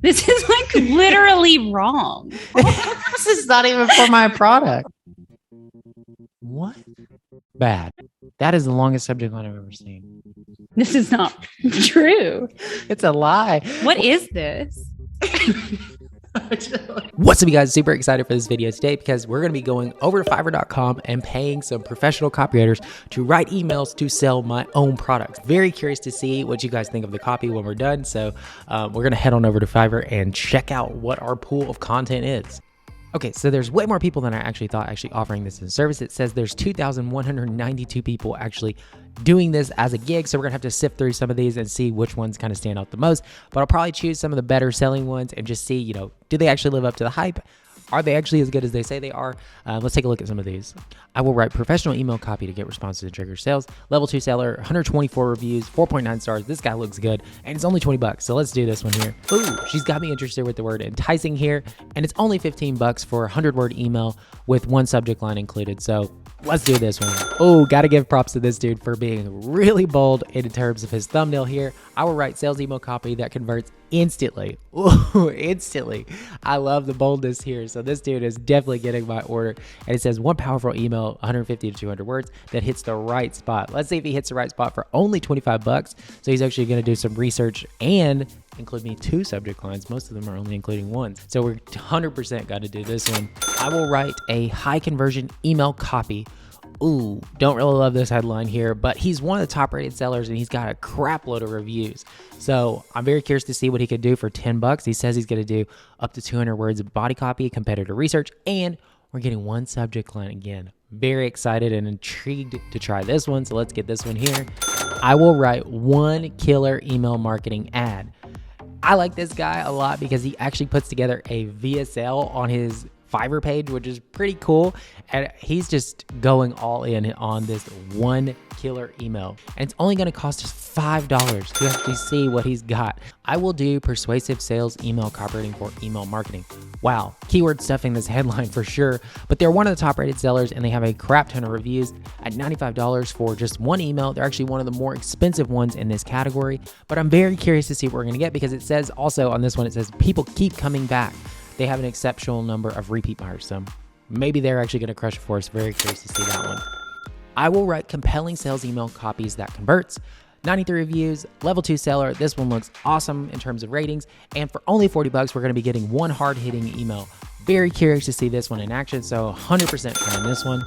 This is like literally wrong. This is not even for my product. What? Bad. That is the longest subject line I've ever seen. This is not true. It's a lie. What is this? What's up, you guys? Super excited for this video today because we're going to be going over to Fiverr.com and paying some professional copywriters to write emails to sell my own products. Very curious to see what you guys think of the copy when we're done. So we're going to head on over to Fiverr and check out what our pool of content is. Okay, so there's way more people than I actually thought offering this as a service. It says there's 2,192 people actually doing this as a gig. So we're gonna have to sift through some of these and see which ones kind of stand out the most. But I'll probably choose some of the better selling ones and just see, do they actually live up to the hype? Are they actually as good as they say they are? Let's take a look at some of these. I will write professional email copy to get responses and trigger sales. Level 2 seller, 124 reviews, 4.9 stars. This guy looks good. And it's only 20 bucks. So let's do this one here. Ooh, she's got me interested with the word enticing here. And it's only 15 bucks for a 100-word email with one subject line included. So let's do this one. Oh, gotta give props to this dude for being really bold in terms of his thumbnail here. I will write sales email copy that converts instantly. Ooh, instantly. I love the boldness here. So this dude is definitely getting my order. And it says one powerful email, 150 to 200 words that hits the right spot. Let's see if he hits the right spot for only 25 bucks. So he's actually going to do some research and include me 2 subject lines. Most of them are only including 1. So we're 100% got to do this one. I will write a high conversion email copy. Ooh, don't really love this headline here, but he's one of the top rated sellers and he's got a crap load of reviews. So I'm very curious to see what he could do for 10 bucks. He says he's going to do up to 200 words of body copy, competitor research, and we're getting 1 subject line again. Very excited and intrigued to try this one. So let's get this one here. I will write 1 killer email marketing ad. I like this guy a lot because he actually puts together a VSL on his Fiverr page, which is pretty cool. And he's just going all in on this 1 killer email. And it's only going to cost us $5 to actually see what he's got. I will do persuasive sales email copywriting for email marketing. Wow, keyword stuffing this headline for sure. But they're one of the top rated sellers and they have a crap ton of reviews at $95 for just 1 email. They're actually one of the more expensive ones in this category. But I'm very curious to see what we're going to get because it says also on this one, it says people keep coming back. They have an exceptional number of repeat buyers, so maybe they're actually going to crush it for us. Very curious to see that one. I will write compelling sales email copies that converts. 93 reviews, level 2 seller. This one looks awesome in terms of ratings. And for only 40 bucks, we're going to be getting 1 hard-hitting email. Very curious to see this one in action, so 100% trying this one.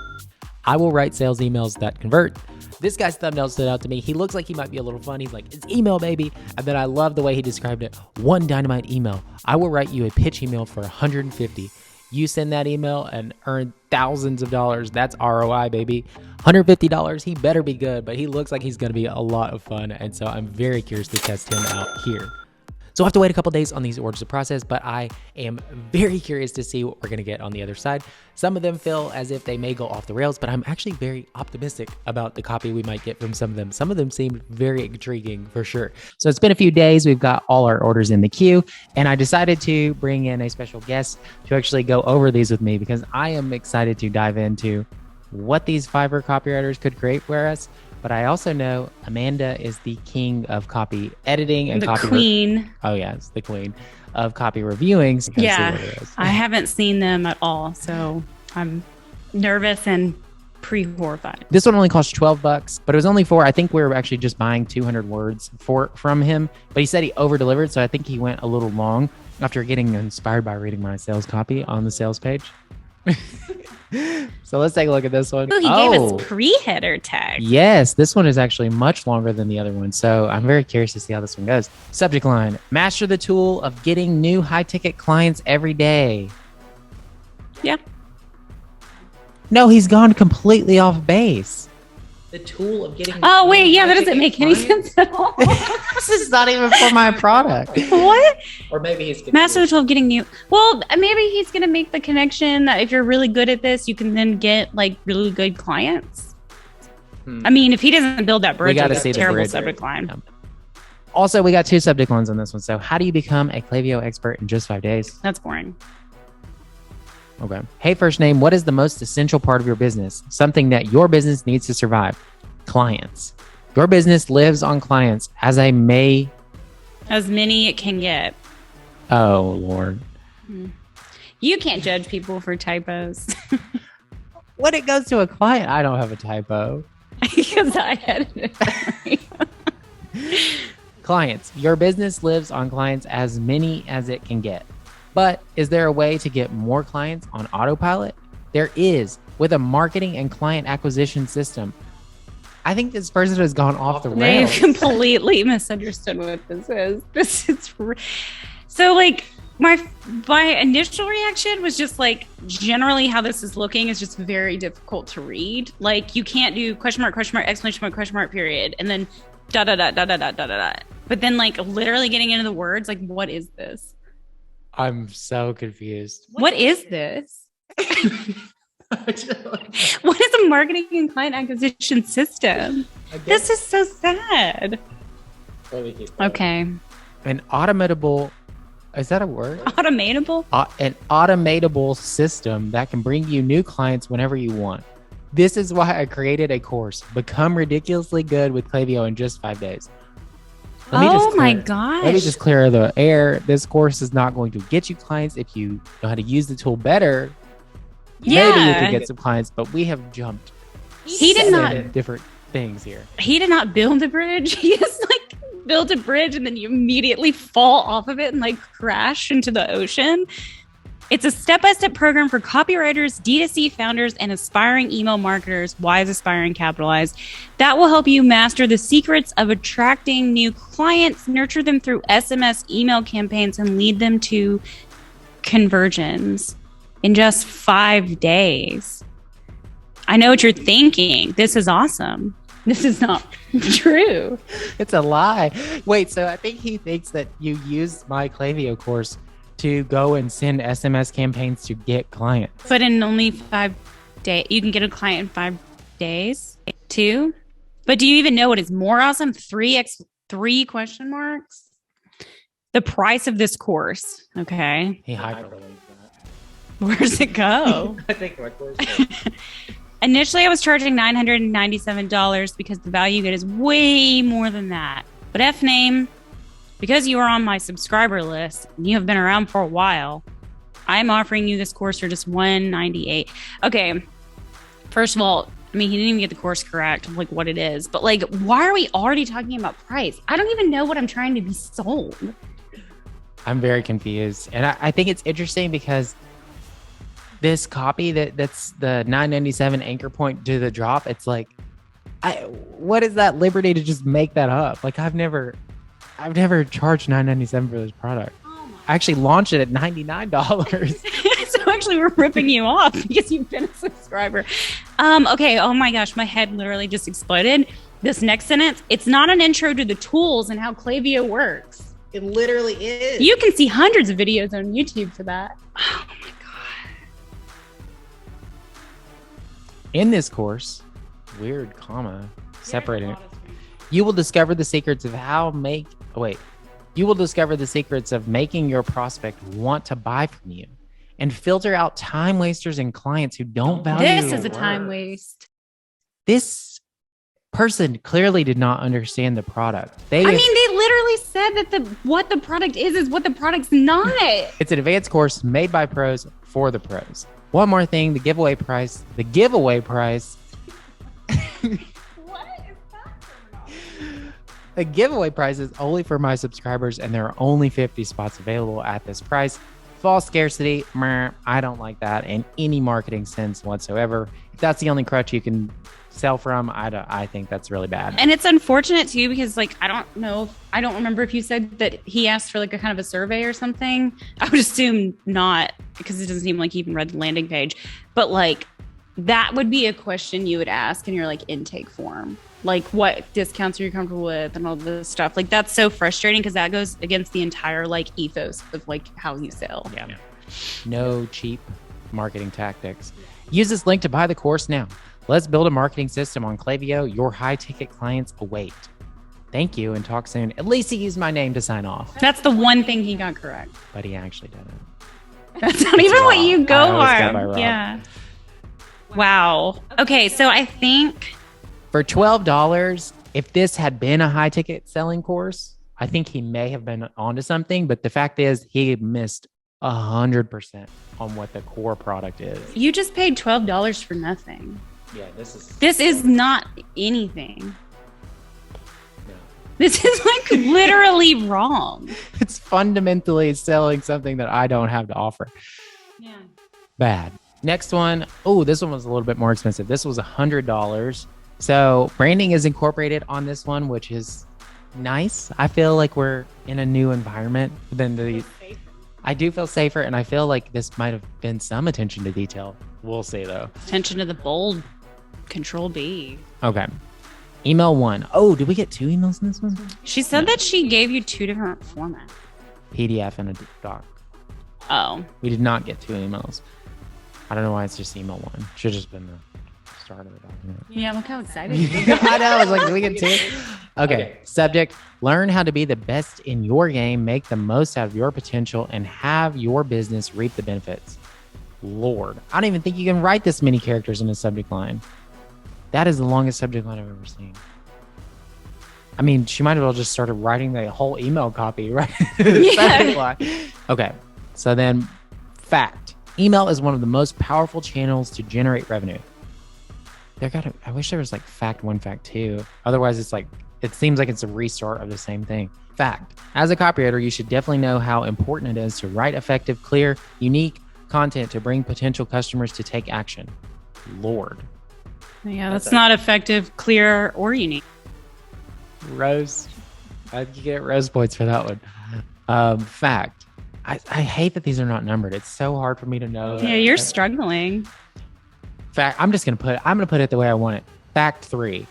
I will write sales emails that convert. This guy's thumbnail stood out to me. He looks like he might be a little fun. He's like, it's email, baby. And then I love the way he described it. 1 dynamite email. I will write you a pitch email for 150. You send that email and earn thousands of dollars. That's ROI, baby. $150. He better be good, but he looks like he's going to be a lot of fun. And so I'm very curious to test him out here. So I'll have to wait a couple days on these orders to process, but I am very curious to see what we're going to get on the other side. Some of them feel as if they may go off the rails, but I'm actually very optimistic about the copy we might get from some of them. Some of them seem very intriguing for sure. So it's been a few days. We've got all our orders in the queue, and I decided to bring in a special guest to actually go over these with me because I am excited to dive into what these Fiverr copywriters could create for us. But I also know Amanda is the king of copy editing and the queen. Oh yes, the queen of copy reviewing. So yeah, I haven't seen them at all, so I'm nervous and pre-horrified. This one only cost 12 bucks, but it was only for, I think we were actually just buying 200 words from him. But he said he over-delivered, so I think he went a little long after getting inspired by reading my sales copy on the sales page. So let's take a look at this one. Ooh, he gave us pre-header tag. Yes, this one is actually much longer than the other one. So I'm very curious to see how this one goes. Subject line, master the tool of getting new high-ticket clients every day. Yeah. No, he's gone completely off base. The tool of getting... Oh, wait, yeah, that doesn't make any sense at all. This is not even for my product. What? Or maybe he's... Master the tool of getting new... Well, maybe he's going to make the connection that if you're really good at this, you can then get, like, really good clients. I mean, if he doesn't build that bridge, that's a terrible subject line. Yeah. Also, we got 2 subject lines on this one. So, how do you become a Klaviyo expert in just 5 days? That's boring. Okay. Hey, first name, what is the most essential part of your business? Something that your business needs to survive. Clients. Your business lives on clients as many it can get. Oh, Lord. You can't judge people for typos. When it goes to a client, I don't have a typo. Because I edited it. Clients. Your business lives on clients as many as it can get. But is there a way to get more clients on autopilot? There is, with a marketing and client acquisition system. I think this person has gone off the rails. They completely misunderstood what this is. So like my initial reaction was just like, generally how this is looking is just very difficult to read. Like you can't do question mark, exclamation mark, question mark, period, and then da da da da da da da da. But then like literally getting into the words, like what is this? I'm so confused. What is this? What is a marketing and client acquisition system? This is so sad. Okay. An automatable, is that a word? Automatable? An automatable system that can bring you new clients whenever you want. This is why I created a course, Become Ridiculously Good with Klaviyo in just 5 days. My gosh. Let me just clear the air. This course is not going to get you clients. If you know how to use the tool better, maybe you could get some clients, but we have jumped. He did not different things here. He did not build a bridge. He just like built a bridge and then you immediately fall off of it and like crash into the ocean. It's a step-by-step program for copywriters, D2C founders, and aspiring email marketers. Why is aspiring capitalized? That will help you master the secrets of attracting new clients, nurture them through SMS email campaigns, and lead them to conversions in just 5 days. I know what you're thinking. This is awesome. This is not true. It's a lie. Wait, so I think he thinks that you use my Klaviyo course to go and send SMS campaigns to get clients. But in only 5 days, you can get a client in 5 days too. But do you even know what is more awesome? 3 question marks. The price of this course. Okay. He hyperlinked that. Where's it go? I think my course. Initially, I was charging $997 because the value you get is way more than that. But F-name, because you are on my subscriber list and you have been around for a while, I'm offering you this course for just $198. Okay. First of all, I mean, he didn't even get the course correct of like what it is, but like, why are we already talking about price? I don't even know what I'm trying to be sold. I'm very confused. And I think it's interesting because this copy that's the $997 anchor point to the drop. It's like, what is that liberty to just make that up? Like I've never charged $997 for this product. I actually launched it at $99. So actually we're ripping you off because you've been a subscriber. Okay. Oh my gosh. My head literally just exploded. This next sentence, it's not an intro to the tools and how Klaviyo works. It literally is. You can see hundreds of videos on YouTube for that. Oh my God. In this course, weird comma, separating it. You will discover the secrets of You will discover the secrets of making your prospect want to buy from you and filter out time wasters and clients who don't value This is a time waste. This person clearly did not understand the product. They literally said that what the product is what the product's not. It's an advanced course made by pros for the pros. One more thing, the giveaway price. What is that? The giveaway price is only for my subscribers, and there are only 50 spots available at this price. False scarcity, I don't like that in any marketing sense whatsoever. If that's the only crutch you can sell from, I think that's really bad. And it's unfortunate too, because like, I don't remember if you said that he asked for like a kind of a survey or something. I would assume not, because it doesn't seem like he even read the landing page, but like that would be a question you would ask in your like intake form. Like what discounts are you comfortable with and all this stuff. Like that's so frustrating because that goes against the entire like ethos of like how you sell. Yeah. No cheap marketing tactics. Use this link to buy the course now. Let's build a marketing system on Klaviyo. Your high ticket clients await. Thank you and talk soon. At least he used my name to sign off. That's the one thing he got correct. But he actually didn't. That's not even what you go on. Yeah. Wow. Okay, so I think for $12, if this had been a high ticket selling course, I think he may have been onto something, but the fact is he missed 100% on what the core product is. You just paid $12 for nothing. Yeah, this is not anything. No. This is like literally wrong. It's fundamentally selling something that I don't have to offer. Yeah. Bad. Next one. Oh, this one was a little bit more expensive. This was $100. So branding is incorporated on this one, which is nice. I feel like we're in a new environment than the. I do feel safer, and I feel like this might have been some attention to detail. We'll see though. Attention to the bold. Control B. Okay. Email 1. Oh, did we get 2 emails in this one? She said that she gave you 2 different formats. PDF and a doc. Oh. We did not get 2 emails. I don't know why it's just email 1. Should have just been the start of the document. Yeah, look how excited. I know. I was like, did we get 2? Okay. Subject. Learn how to be the best in your game, make the most out of your potential, and have your business reap the benefits. Lord. I don't even think you can write this many characters in a subject line. That is the longest subject line I've ever seen. I mean, she might as well just started writing the whole email copy, right? Yeah. Okay. So then, fact. Email is one of the most powerful channels to generate revenue. I wish there was like fact 1, fact 2. Otherwise, it's like, it seems like it's a restart of the same thing. Fact. As a copywriter, you should definitely know how important it is to write effective, clear, unique content to bring potential customers to take action. Lord. Yeah, that's not effective, clear, or unique. Rose. I get rose points for that one. Fact. I hate that these are not numbered. It's so hard for me to know. Yeah, you're struggling. Fact. I'm going to put it the way I want it. Fact 3.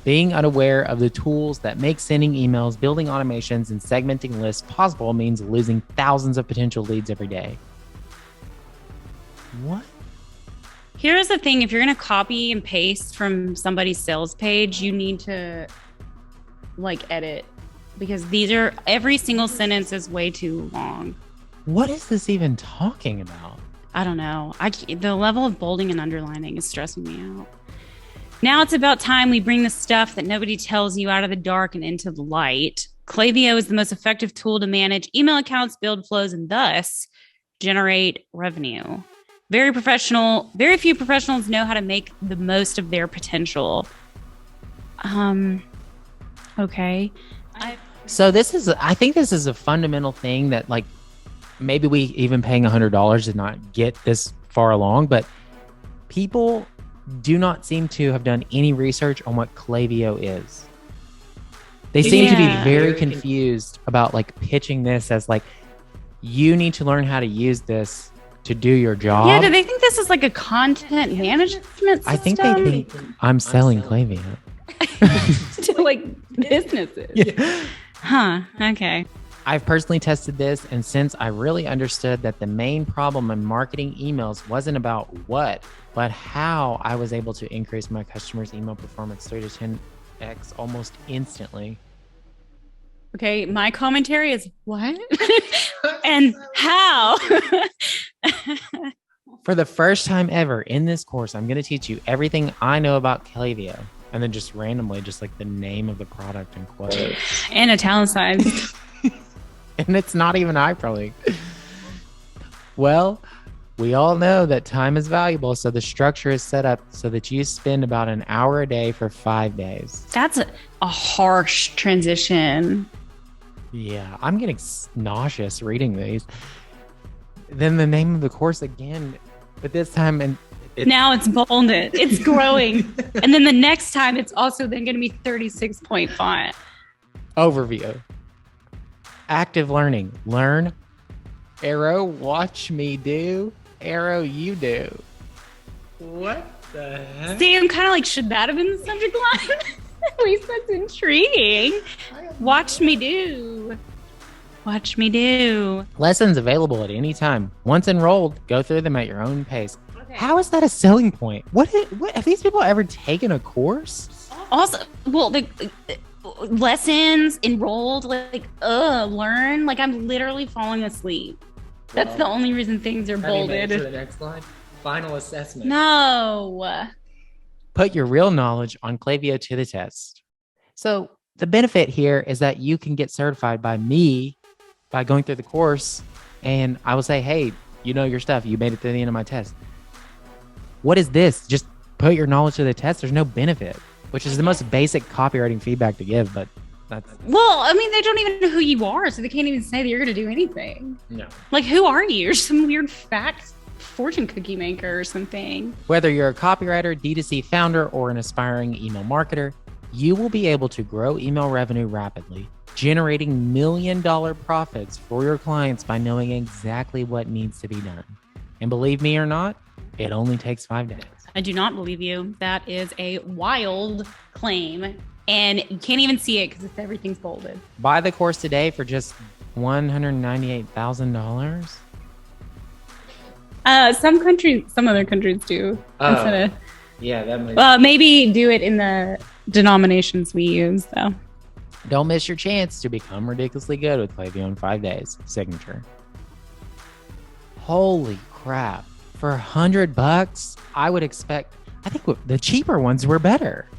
Being unaware of the tools that make sending emails, building automations, and segmenting lists possible means losing thousands of potential leads every day. What? Here's the thing. If you're going to copy and paste from somebody's sales page, you need to like edit, because every single sentence is way too long. What is this even talking about? I don't know. The level of bolding and underlining is stressing me out. Now it's about time we bring the stuff that nobody tells you out of the dark and into the light. Klaviyo is the most effective tool to manage email accounts, build flows, and thus generate revenue. Very professional. Very few professionals know how to make the most of their potential. Okay. So I think this is a fundamental thing that like maybe we even paying $100 did not get this far along, but people do not seem to have done any research on what Klaviyo is. They seem to be very confused about like pitching this as like, you need to learn how to use this to do your job. Yeah, do they think this is like a content management system? I think they think I'm selling Klaviyo. To like businesses. Yeah. Huh, okay. I've personally tested this, and since I really understood that the main problem in marketing emails wasn't about what, but how I was able to increase my customers' email performance 3 to 10x almost instantly. Okay, my commentary is what? And how? For the first time ever in this course, I'm going to teach you everything I know about Klaviyo. And then just randomly, just like the name of the product and quotes. And italicized. And it's not even hyperlink. Well, we all know that time is valuable, so the structure is set up so that you spend about an hour a day for 5 days. That's a harsh transition. Yeah, I'm getting nauseous reading these. Then the name of the course again, but this time now it's bolded. It's growing. And then the next time it's also then going to be 36 point font. Overview. Active learning. Learn. Arrow, watch me do. Arrow, you do. What the heck? See, I'm kind of like, should that have been the subject line? At least that's intriguing. Watch me do. Watch me do. Lessons available at any time. Once enrolled, go through them at your own pace. Okay. How is that a selling point? What have these people ever taken a course? Also, well, the lessons, enrolled, learn. Like, I'm literally falling asleep. Well, that's the only reason things are bolded. To the next line. Final assessment. No. Put your real knowledge on Klaviyo to the test. So The benefit here is that you can get certified by me by going through the course, and I will say, hey, you know your stuff. You made it to the end of my test. What is this? Just put your knowledge to the test. There's no benefit, which is the most basic copywriting feedback to give, but that's... Well, I mean, they don't even know who you are, so they can't even say that you're going to do anything. No. Like, who are you? You're some weird fact fortune cookie maker or something. Whether you're a copywriter, D2C founder, or an aspiring email marketer, you will be able to grow email revenue rapidly, generating $1 million profits for your clients by knowing exactly what needs to be done. And believe me or not, it only takes 5 days. I do not believe you. That is a wild claim, and you can't even see it because everything's bolded. Buy the course today for just $198,000. Some other countries do. Yeah, that might... Well, maybe do it in the denominations we use, though. Don't miss your chance to become ridiculously good with Klaviyo in 5 days. Signature. Holy crap. For $100, I would expect, I think the cheaper ones were better.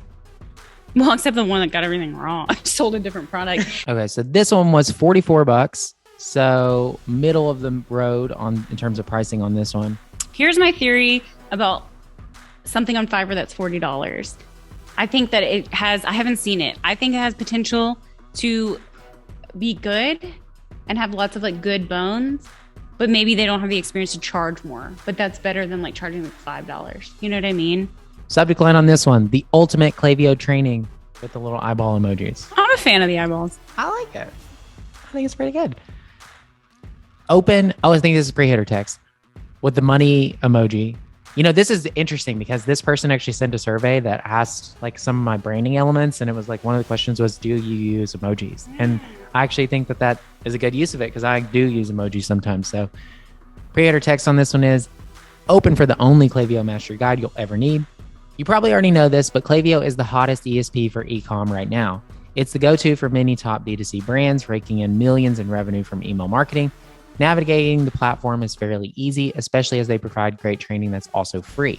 Well, except the one that got everything wrong. I sold a different product. Okay, so this one was $44. So middle of the road in terms of pricing on this one. Here's my theory about something on Fiverr that's $40. I think that I haven't seen it. I think it has potential to be good and have lots of like good bones, but maybe they don't have the experience to charge more. But that's better than like charging like $5. You know what I mean? Subject line on this one, the ultimate Klaviyo training with the little eyeball emojis. I'm a fan of the eyeballs. I like it. I think it's pretty good. Open, I think this is pre-header text with the money emoji. You know, this is interesting because this person actually sent a survey that asked like some of my branding elements. And it was like, one of the questions was, do you use emojis? And I actually think that is a good use of it because I do use emojis sometimes. So pre-header text on this one is open for the only Klaviyo mastery guide you'll ever need. You probably already know this, but Klaviyo is the hottest ESP for e-com right now. It's the go-to for many top D2C brands, raking in millions in revenue from email marketing. Navigating the platform is fairly easy, especially as they provide great training that's also free.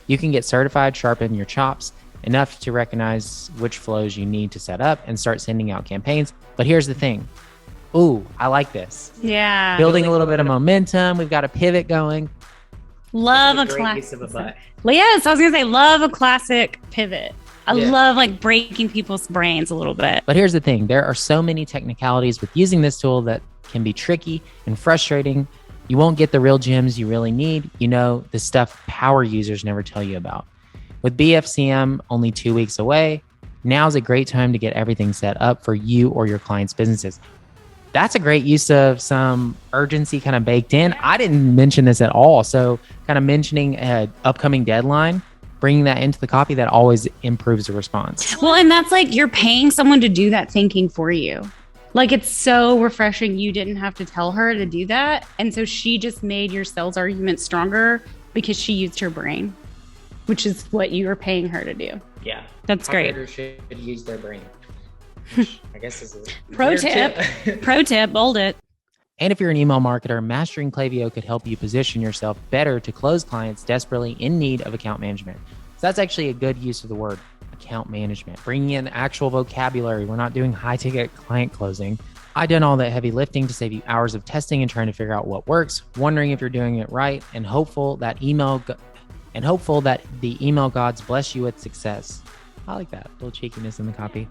You can get certified, sharpen your chops enough to recognize which flows you need to set up and start sending out campaigns. But here's the thing. Ooh, I like this. Yeah. Building a little bit of momentum. We've got a pivot going. Love a classic. Yes, I was going to say, love a classic pivot. I love like breaking people's brains a little bit. But here's the thing. There are so many technicalities with using this tool that can be tricky and frustrating. You won't get the real gems you really need. You know, the stuff power users never tell you about. With BFCM only 2 weeks away, now's a great time to get everything set up for you or your clients' businesses. That's a great use of some urgency kind of baked in. I didn't mention this at all. So kind of mentioning an upcoming deadline, bringing that into the copy, that always improves the response. Well, and that's like you're paying someone to do that thinking for you. Like, it's so refreshing. You didn't have to tell her to do that. And so she just made your sales argument stronger because she used her brain, which is what you were paying her to do. Yeah. That's great. Operators should use their brain. I guess this is a pro tip. Pro tip, bold it. And if you're an email marketer, mastering Klaviyo could help you position yourself better to close clients desperately in need of account management. So that's actually a good use of the word account management, bringing in actual vocabulary. We're not doing high ticket client closing. I've done all that heavy lifting to save you hours of testing and trying to figure out what works, wondering if you're doing it right, and hopeful that the email gods bless you with success. I like that little cheekiness in the copy.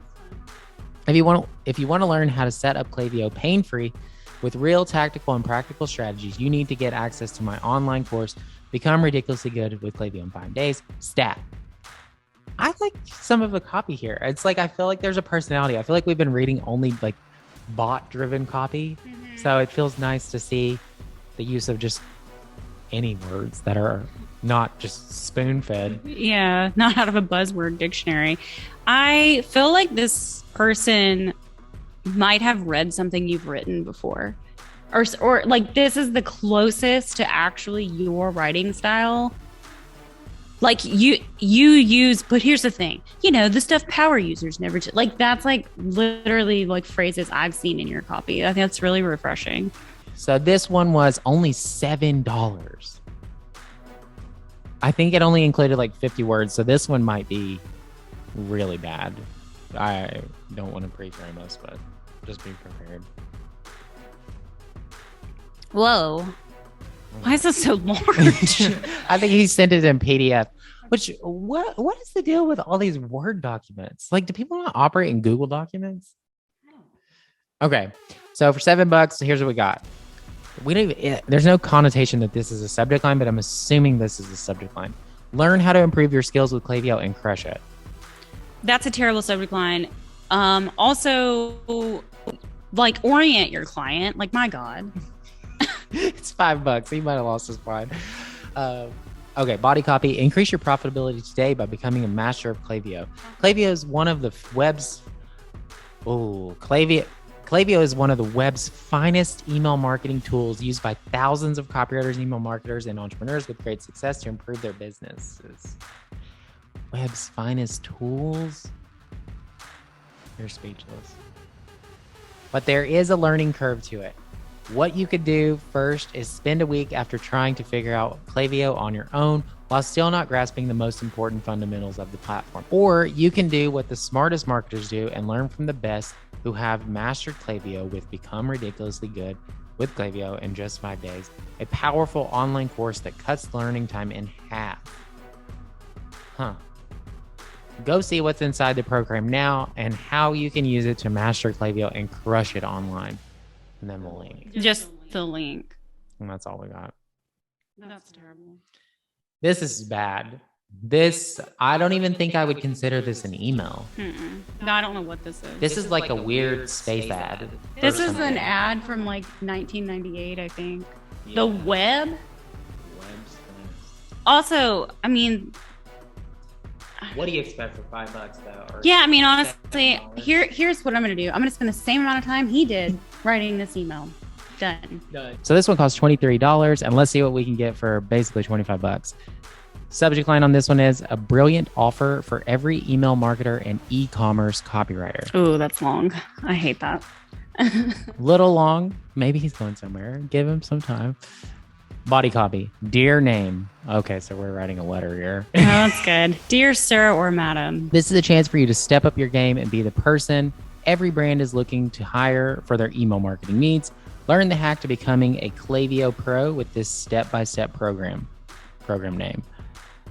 If you want to learn how to set up Klaviyo pain-free with real tactical and practical strategies, you need to get access to my online course, Become Ridiculously Good with Klaviyo in 5 Days. Stat. I like some of the copy here. It's like, I feel like there's a personality. I feel like we've been reading only like bot-driven copy. Mm-hmm. So it feels nice to see the use of just any words that are not just spoon-fed. Yeah, not out of a buzzword dictionary. I feel like this person might have read something you've written before. Or like this is the closest to actually your writing style. Like you use, but here's the thing, the stuff power users never do. Like that's like literally like phrases I've seen in your copy. I think that's really refreshing. So this one was only $7. I think it only included like 50 words. So this one might be really bad. I don't want to pre-frame us, but just be prepared. Whoa. Why is this so large? I think he sent it in PDF. Which, what is the deal with all these Word documents? Like, do people not operate in Google Documents? Okay, so for $7, here's what we got. We don't even, there's no connotation that this is a subject line, but I'm assuming this is a subject line. Learn how to improve your skills with Klaviyo and crush it. That's a terrible subject line. Also, like, orient your client. Like, my God. It's $5. He might have lost his mind. Okay, body copy. Increase your profitability today by becoming a master of Klaviyo. Klaviyo is one of the web's finest email marketing tools used by thousands of copywriters, email marketers, and entrepreneurs with great success to improve their businesses. Web's finest tools? You're speechless. But there is a learning curve to it. What you could do first is spend a week after trying to figure out Klaviyo on your own while still not grasping the most important fundamentals of the platform. Or you can do what the smartest marketers do and learn from the best who have mastered Klaviyo with Become Ridiculously Good with Klaviyo in just 5 days, a powerful online course that cuts learning time in half. Go see what's inside the program now and how you can use it to master Klaviyo and crush it online. And then we'll link. Just the link. And that's all we got. That's terrible. This is bad. This, I don't even think I would consider this an email. No, I don't know what this is. This is like a weird space ad. This is an ad from like 1998, I think. Yeah. The web? Also, I mean... What do you expect for $5 though? Yeah, I mean, honestly, here's what I'm going to do. I'm going to spend the same amount of time he did writing this email. Done. So this one costs $23, and let's see what we can get for basically $25. Subject line on this one is a brilliant offer for every email marketer and e-commerce copywriter. Oh, that's long. I hate that. Little long. Maybe he's going somewhere. Give him some time. Body copy. Dear name. Okay, so we're writing a letter here. Oh, that's good. Dear sir or madam. This is a chance for you to step up your game and be the person every brand is looking to hire for their email marketing needs. Learn the hack to becoming a Klaviyo Pro with this step-by-step program name.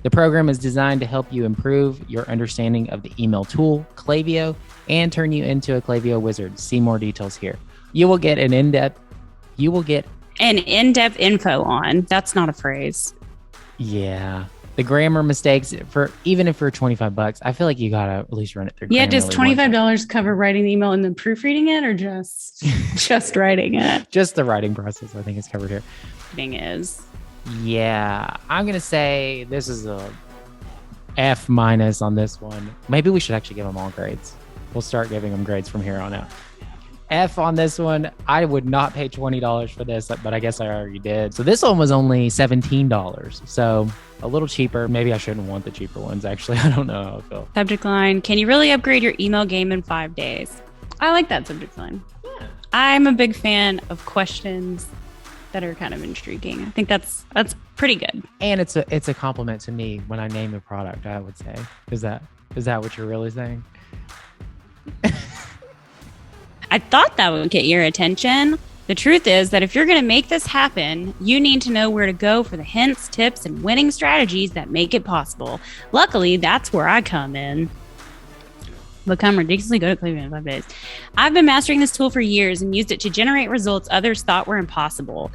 The program is designed to help you improve your understanding of the email tool, Klaviyo, and turn you into a Klaviyo wizard. See more details here. You will get an in-depth info on. That's not a phrase. Yeah. The grammar mistakes even if for $25, I feel like you gotta at least run it through. Yeah, does $25 cover writing the email and then proofreading it, or just writing it? Just the writing process, I think, is covered here. Thing is. Yeah, I'm gonna say this is a F- on this one. Maybe we should actually give them all grades. We'll start giving them grades from here on out. F on this one. I would not pay $20 for this, but I guess I already did. So this one was only $17. So a little cheaper. Maybe I shouldn't want the cheaper ones, actually. I don't know how I feel. Subject line, can you really upgrade your email game in 5 days? I like that subject line. Yeah. I'm a big fan of questions that are kind of intriguing. I think that's pretty good. And it's a compliment to me when I name the product, I would say. Is that what you're really saying? I thought that would get your attention. The truth is that if you're going to make this happen, you need to know where to go for the hints, tips, and winning strategies that make it possible. Luckily, that's where I come in. Become ridiculously good at Klaviyo in 5 days. I've been mastering this tool for years and used it to generate results others thought were impossible.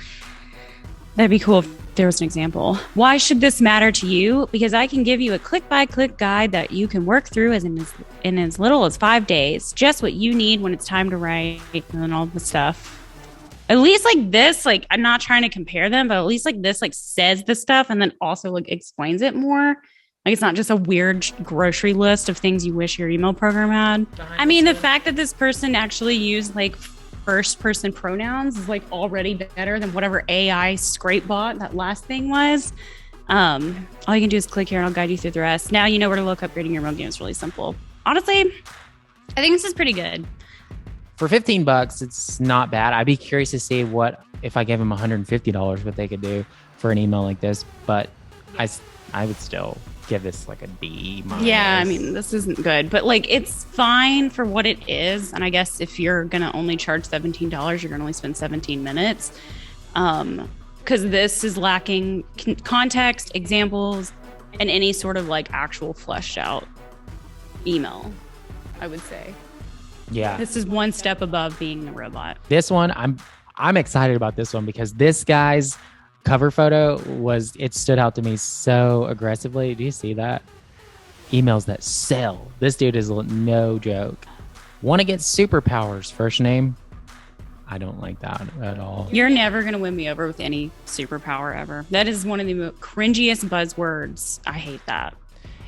That'd be cool if there was an example. Why should this matter to you? Because I can give you a click-by-click guide that you can work through in as little as 5 days. Just what you need when it's time to write and all the stuff. At least like this, like I'm not trying to compare them, but at least like this like says the stuff and then also like explains it more. Like it's not just a weird grocery list of things you wish your email program had. I mean, the fact that this person actually used like first person pronouns is like already better than whatever AI scrape bot that last thing was. All you can do is click here and I'll guide you through the rest. Now you know where to look. Upgrading your email game is really simple. Honestly, I think this is pretty good. For $15, it's not bad. I'd be curious to see what if I gave them $150, what they could do for an email like this. But I would still give this like a D-. Yeah, I mean, this isn't good, but like it's fine for what it is. And I guess if you're gonna only charge $17, you're gonna only spend 17 minutes. Because this is lacking context, examples, and any sort of like actual fleshed out email, I would say. Yeah. This is one step above being a robot. This one, I'm excited about this one because this guy's cover photo it stood out to me so aggressively. Do you see that? Emails that sell. This dude is no joke. Want to get superpowers, first name? I don't like that at all. You're never going to win me over with any superpower ever. That is one of the cringiest buzzwords. I hate that.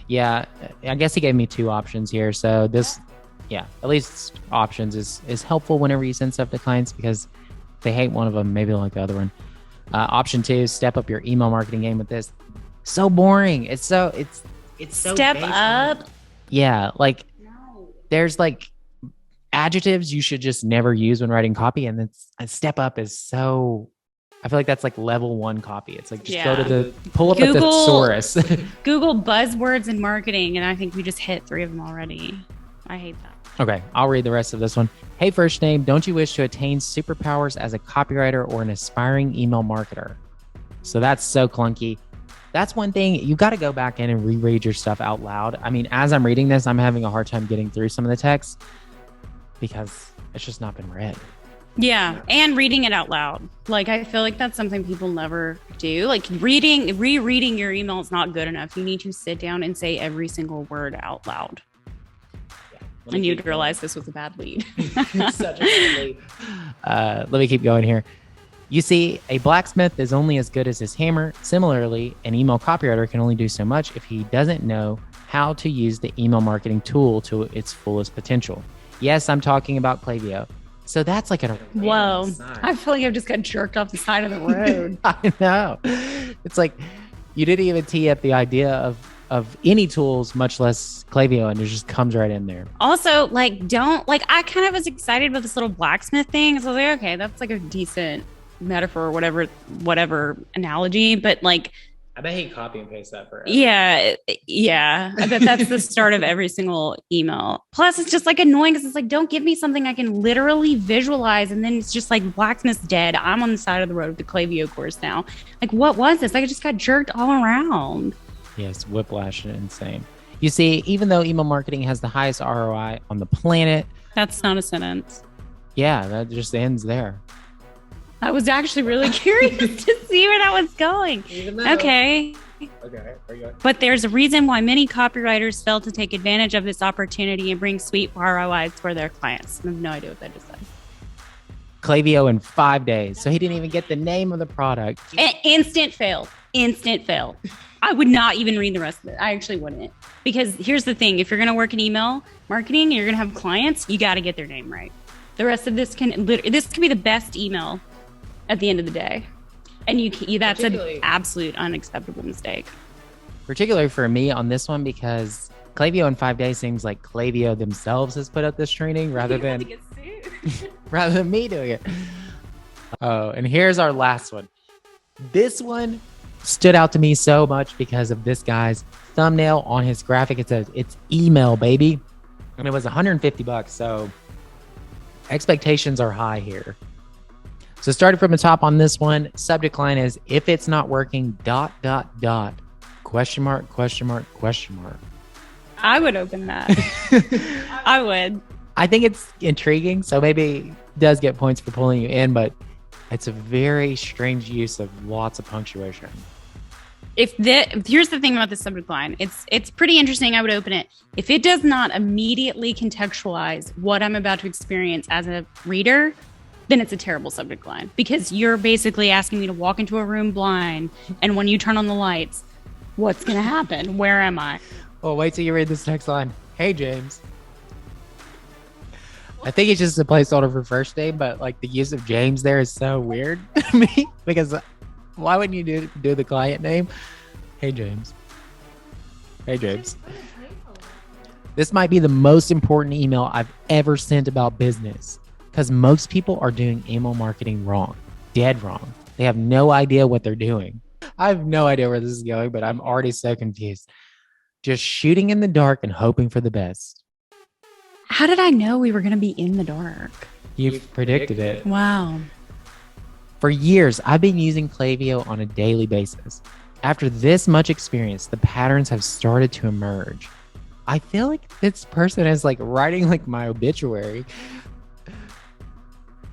Yeah, I guess he gave me 2 options here. So this, yeah, at least options is helpful whenever you send stuff to clients because if they hate one of them, maybe they'll like the other one. Option 2, step up your email marketing game with this. So boring. It's so step up. Yeah, like there's like adjectives you should just never use when writing copy, and then a step up is so. I feel like that's like level 1 copy. It's like just go to pull up Google, a thesaurus. Google buzzwords in marketing, and I think we just hit 3 of them already. I hate that. Okay, I'll read the rest of this one. Hey, first name, don't you wish to attain superpowers as a copywriter or an aspiring email marketer? So that's so clunky. That's one thing. You got to go back in and reread your stuff out loud. I mean, as I'm reading this, I'm having a hard time getting through some of the text because it's just not been read. Yeah, and reading it out loud. Like, I feel like that's something people never do. Like, rereading your email is not good enough. You need to sit down and say every single word out loud. And you'd realize this was a bad lead. Such a bad lead. Let me keep going here. You see, a blacksmith is only as good as his hammer. Similarly, an email copywriter can only do so much if he doesn't know how to use the email marketing tool to its fullest potential. Yes, I'm talking about Klaviyo. So that's like whoa. I feel like I've just got jerked off the side of the road. I know. It's like you didn't even tee up the idea of any tools, much less Klaviyo, and it just comes right in there. Also, like, I kind of was excited about this little blacksmith thing. So I was like, okay, that's like a decent metaphor or whatever analogy. But like, I bet he copy and paste that forever. Yeah. I bet that's the start of every single email. Plus, it's just like annoying because it's like, don't give me something I can literally visualize. And then it's just like blacksmith's dead. I'm on the side of the road with the Klaviyo course now. Like, what was this? Like, I just got jerked all around. Yes, whiplash and insane. You see, even though email marketing has the highest ROI on the planet. That's not a sentence. Yeah, that just ends there. I was actually really curious to see where that was going. Okay. But there's a reason why many copywriters fail to take advantage of this opportunity and bring sweet ROIs for their clients. I have no idea what that just said. Klaviyo in 5 days. So he didn't even get the name of the product. Instant fail. I would not even read the rest of it. I actually wouldn't. Because here's the thing. If you're going to work in email marketing, you're going to have clients, you got to get their name right. The rest of this can be the best email at the end of the day. And that's an absolute unacceptable mistake. Particularly for me on this one, because Klaviyo in 5 days seems like Klaviyo themselves has put up this training rather than me doing it. Oh, and here's our last one. This one stood out to me so much because of this guy's thumbnail on his graphic. It says, it's email, baby. And it was $150. So expectations are high here. So starting from the top on this one, subject line is, if it's not working, ... question mark. I would open that. I would. I think it's intriguing. So maybe it does get points for pulling you in, but it's a very strange use of lots of punctuation. Here's the thing about this subject line. It's pretty interesting. I would open it. If it does not immediately contextualize what I'm about to experience as a reader, then it's a terrible subject line, because you're basically asking me to walk into a room blind, and when you turn on the lights, what's going to happen? Where am I? Oh, wait till you read this next line. Hey, James. I think it's just a placeholder for first name, but like the use of James there is so weird to me, because why wouldn't you do the client name? Hey, James. Hey, James. This might be the most important email I've ever sent about business, because most people are doing email marketing wrong, dead wrong. They have no idea what they're doing. I have no idea where this is going, but I'm already so confused. Just shooting in the dark and hoping for the best. How did I know we were going to be in the dark? You've predicted it. Wow. For years, I've been using Klaviyo on a daily basis. After this much experience, the patterns have started to emerge. I feel like this person is like writing like my obituary.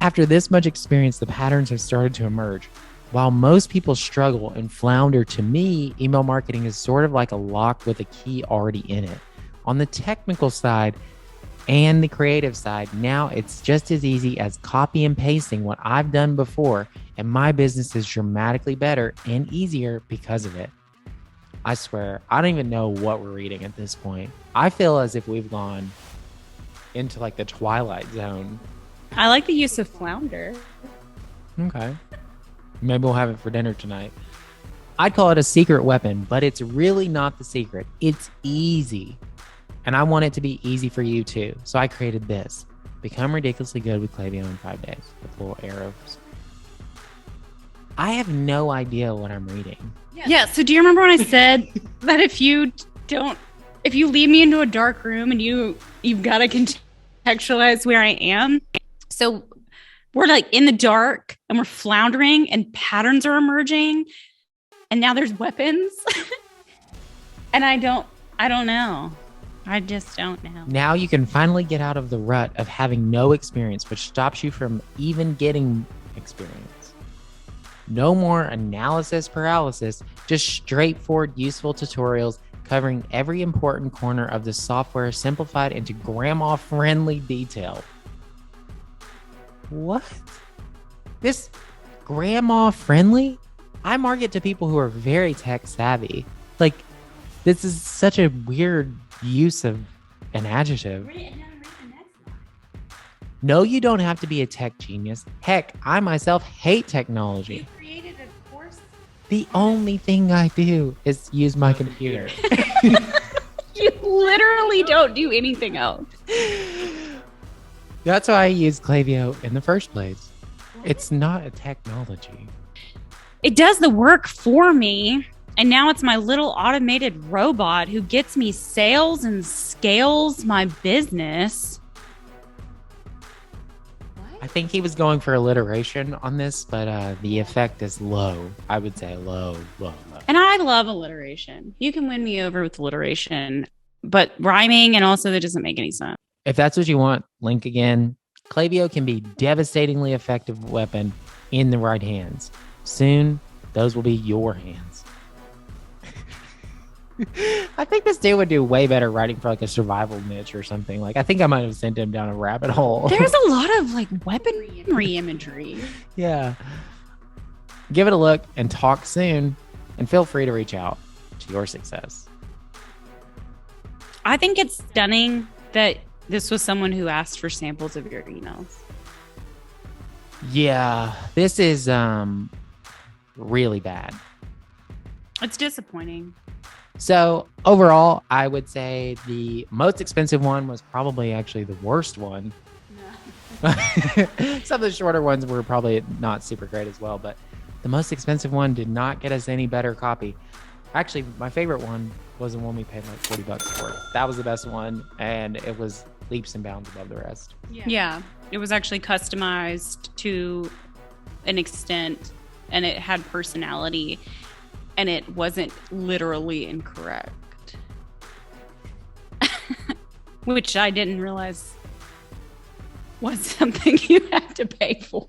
After this much experience, the patterns have started to emerge. While most people struggle and flounder, to me, email marketing is sort of like a lock with a key already in it. On the technical side and the creative side, now it's just as easy as copy and pasting what I've done before, and my business is dramatically better and easier because of it. I swear, I don't even know what we're reading at this point. I feel as if we've gone into like the Twilight Zone. I like the use of flounder. Okay. Maybe we'll have it for dinner tonight. I'd call it a secret weapon, but it's really not the secret. It's easy. And I want it to be easy for you too. So I created this. Become ridiculously good with Klaviyo in 5 days with little arrows. I have no idea what I'm reading. Yeah. So do you remember when I said that if you lead me into a dark room and you've got to contextualize where I am. So we're like in the dark and we're floundering and patterns are emerging and now there's weapons. And I don't know. I just don't know. Now you can finally get out of the rut of having no experience, which stops you from even getting experience. No more analysis paralysis, just straightforward, useful tutorials covering every important corner of the software simplified into grandma-friendly detail. What? This grandma-friendly? I market to people who are very tech-savvy. Like, this is such a weird use of an adjective. No, you don't have to be a tech genius. Heck, I myself hate technology. You created a course. The only thing I do is use my computer. You literally don't do anything else. That's why I use Klaviyo in the first place. It's not a technology. It does the work for me. And now it's my little automated robot who gets me sales and scales my business. What? I think he was going for alliteration on this, but the effect is low. I would say low. And I love alliteration. You can win me over with alliteration, but rhyming and also that doesn't make any sense. If that's what you want, link again. Klaviyo can be a devastatingly effective weapon in the right hands. Soon, those will be your hands. I think this dude would do way better writing for like a survival niche or something. Like, I think I might have sent him down a rabbit hole. There's a lot of like weaponry imagery. Yeah. Give it a look and talk soon. And feel free to reach out to your success. I think it's stunning that this was someone who asked for samples of your emails. Yeah, this is really bad. It's disappointing. So overall, I would say the most expensive one was probably actually the worst one. No. Some of the shorter ones were probably not super great as well, but the most expensive one did not get us any better copy. Actually, my favorite one was the one we paid like $40 for. That was the best one, and it was leaps and bounds above the rest. Yeah, it was actually customized to an extent, and it had personality. And it wasn't literally incorrect, which I didn't realize was something you had to pay for.